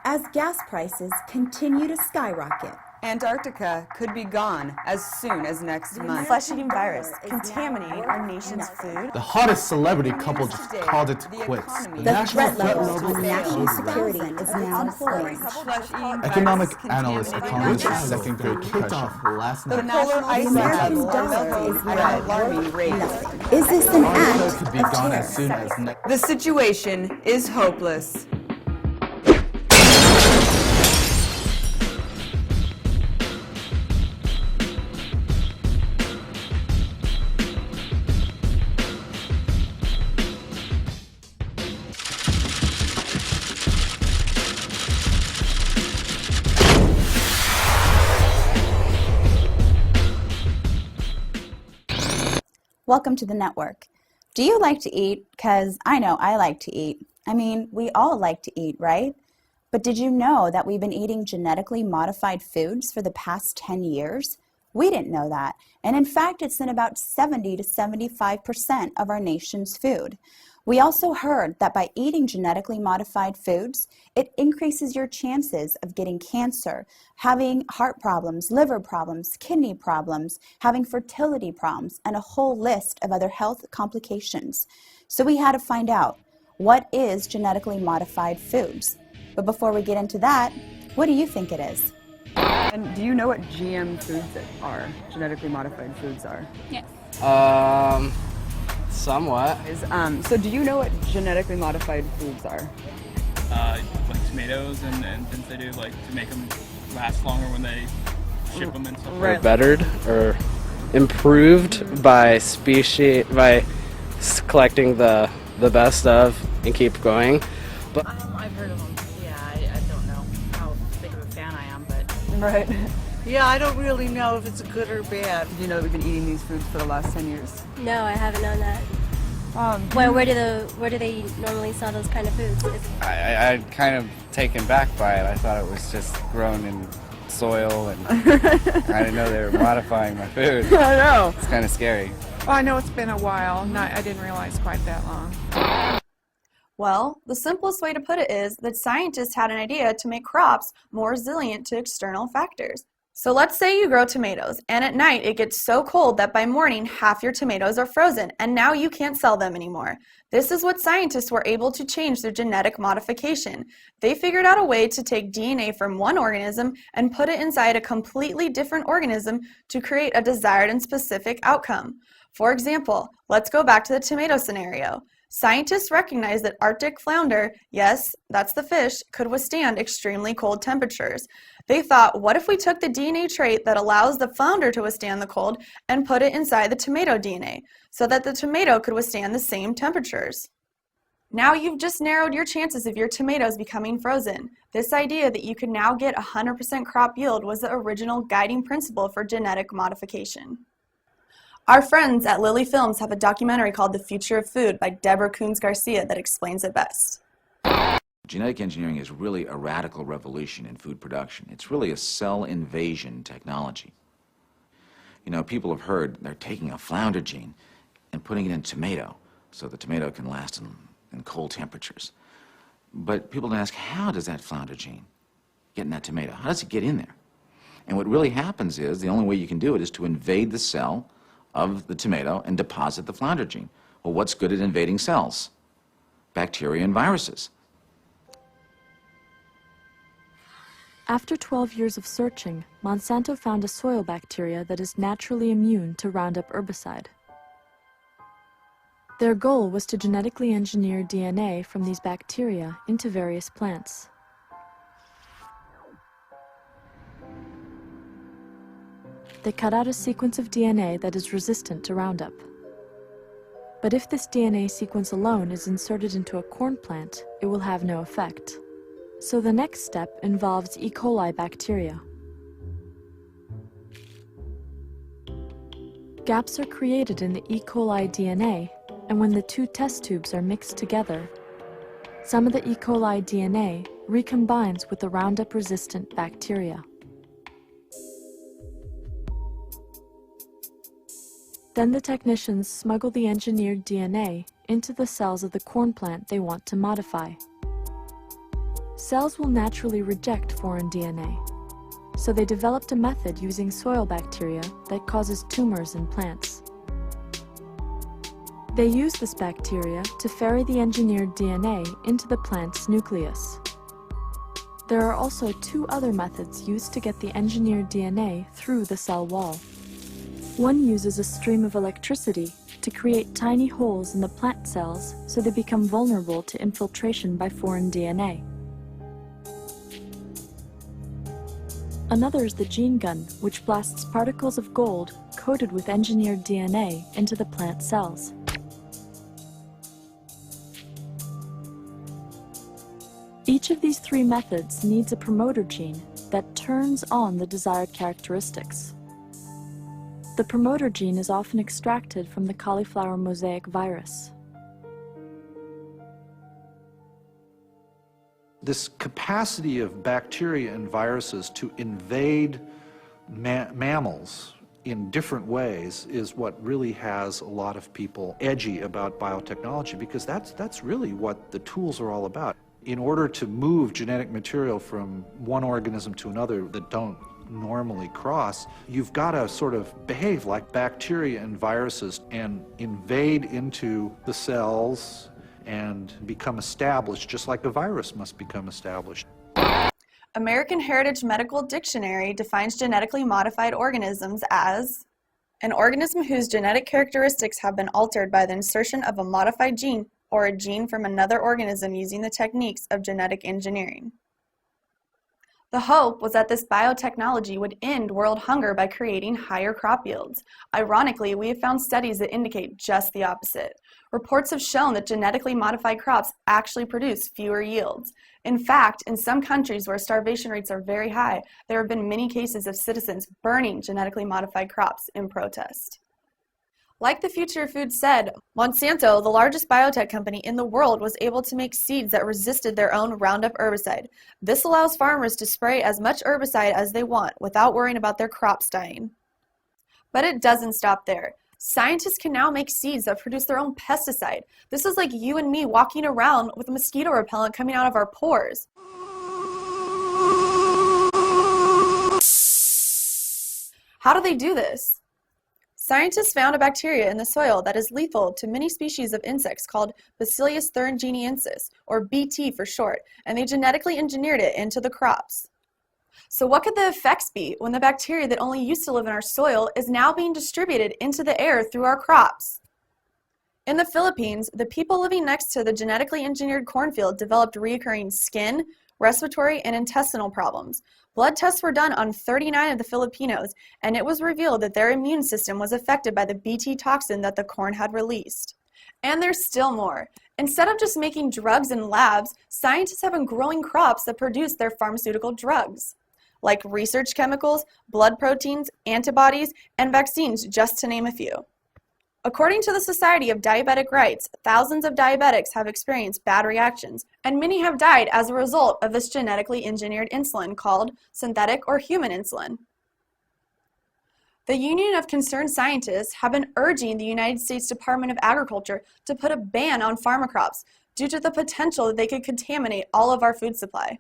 as gas prices continue to skyrocket. Antarctica could be gone as soon as next month. Flesh-eating virus contaminating our nation's food. The hottest celebrity couple just called it quits. The threat level on national security is now soaring. Economic analysts are calling this a second-grade depression. The polar ice American level dollar is at an alarming rate. nothing. Is this an act Could be of gone terror? as soon as next. The situation is hopeless. Welcome to the network. Do you like to eat? Because I know I like to eat. I mean, we all like to eat, right? But did you know that we've been eating genetically modified foods for the past 10 years? We didn't know that. And in fact, it's in about 70 to 75% of our nation's food. We also heard that by eating genetically modified foods, it increases your chances of getting cancer, having heart problems, liver problems, kidney problems, having fertility problems, and a whole list of other health complications. So we had to find out, what is genetically modified foods? But before we get into that, what do you think it is? And do you know what GM foods are? Genetically modified foods are? Yes. Somewhat. So do you know what genetically modified foods are? Like tomatoes and things they do like to make them last longer when they ship them and stuff. Or bettered or improved by species, by collecting the best of and keep going. But I've heard of them. Yeah, I don't know how big of a fan I am, but Right. yeah, I don't really know if it's good or bad. Do you know that we've been eating these foods for the last 10 years? No, I haven't known that. Where do they normally sell those kind of foods? I'm kind of taken back by it. I thought it was just grown in soil, and I didn't know they were modifying my food. I know. It's kind of scary. Well, I know it's been a while. I didn't realize quite that long. Well, the simplest way to put it is that scientists had an idea to make crops more resilient to external factors. So let's say you grow tomatoes, and at night it gets so cold that by morning half your tomatoes are frozen, and now you can't sell them anymore. This is what scientists were able to change through genetic modification. They figured out a way to take DNA from one organism and put it inside a completely different organism to create a desired and specific outcome. For example, let's go back to the tomato scenario. Scientists recognized that Arctic flounder, yes, that's the fish, could withstand extremely cold temperatures. They thought, what if we took the DNA trait that allows the flounder to withstand the cold and put it inside the tomato DNA so that the tomato could withstand the same temperatures? Now you've just narrowed your chances of your tomatoes becoming frozen. This idea that you could now get 100% crop yield was the original guiding principle for genetic modification. Our friends at Lily Films have a documentary called The Future of Food by Deborah Coons Garcia that explains it best. Genetic engineering is really a radical revolution in food production. It's really a cell invasion technology. You know, people have heard they're taking a flounder gene and putting it in tomato so the tomato can last in cold temperatures. But people don't ask, how does that flounder gene get in that tomato? How does it get in there? And what really happens is, the only way you can do it is to invade the cell of the tomato and deposit the flounder gene. Well, what's good at invading cells? Bacteria and viruses. After 12 years of searching, Monsanto found a soil bacteria that is naturally immune to Roundup herbicide. Their goal was to genetically engineer DNA from these bacteria into various plants. They cut out a sequence of DNA that is resistant to Roundup. But if this DNA sequence alone is inserted into a corn plant, it will have no effect. So the next step involves E. coli bacteria. Gaps are created in the E. coli DNA, and when the two test tubes are mixed together, some of the E. coli DNA recombines with the Roundup-resistant bacteria. Then the technicians smuggle the engineered DNA into the cells of the corn plant they want to modify. Cells will naturally reject foreign DNA, so they developed a method using soil bacteria that causes tumors in plants. They use this bacteria to ferry the engineered DNA into the plant's nucleus. There are also two other methods used to get the engineered DNA through the cell wall. One uses a stream of electricity to create tiny holes in the plant cells so they become vulnerable to infiltration by foreign DNA. Another is the gene gun, which blasts particles of gold coated with engineered DNA into the plant cells. Each of these three methods needs a promoter gene that turns on the desired characteristics. The promoter gene is often extracted from the cauliflower mosaic virus. This capacity of bacteria and viruses to invade mammals in different ways is what really has a lot of people edgy about biotechnology, because that's really what the tools are all about. In order to move genetic material from one organism to another that don't normally cross, you've got to sort of behave like bacteria and viruses and invade into the cells and become established, just like the virus must become established. American Heritage Medical Dictionary defines genetically modified organisms as an organism whose genetic characteristics have been altered by the insertion of a modified gene or a gene from another organism using the techniques of genetic engineering. The hope was that this biotechnology would end world hunger by creating higher crop yields. Ironically, we have found studies that indicate just the opposite. Reports have shown that genetically modified crops actually produce fewer yields. In fact, in some countries where starvation rates are very high, there have been many cases of citizens burning genetically modified crops in protest. Like the Future of Food said, Monsanto, the largest biotech company in the world, was able to make seeds that resisted their own Roundup herbicide. This allows farmers to spray as much herbicide as they want without worrying about their crops dying. But it doesn't stop there. Scientists can now make seeds that produce their own pesticide. This is like you and me walking around with a mosquito repellent coming out of our pores. How do they do this? Scientists found a bacteria in the soil that is lethal to many species of insects called Bacillus thuringiensis, or BT for short, and they genetically engineered it into the crops. So what could the effects be when the bacteria that only used to live in our soil is now being distributed into the air through our crops? In the Philippines, the people living next to the genetically engineered cornfield developed recurring skin, respiratory, and intestinal problems. Blood tests were done on 39 of the Filipinos, and it was revealed that their immune system was affected by the Bt toxin that the corn had released. And there's still more. Instead of just making drugs in labs, scientists have been growing crops that produce their pharmaceutical drugs, like research chemicals, blood proteins, antibodies, and vaccines, just to name a few. According to the Society of Diabetic Rights, thousands of diabetics have experienced bad reactions, and many have died as a result of this genetically engineered insulin called synthetic or human insulin. The Union of Concerned Scientists have been urging the United States Department of Agriculture to put a ban on pharma crops due to the potential that they could contaminate all of our food supply.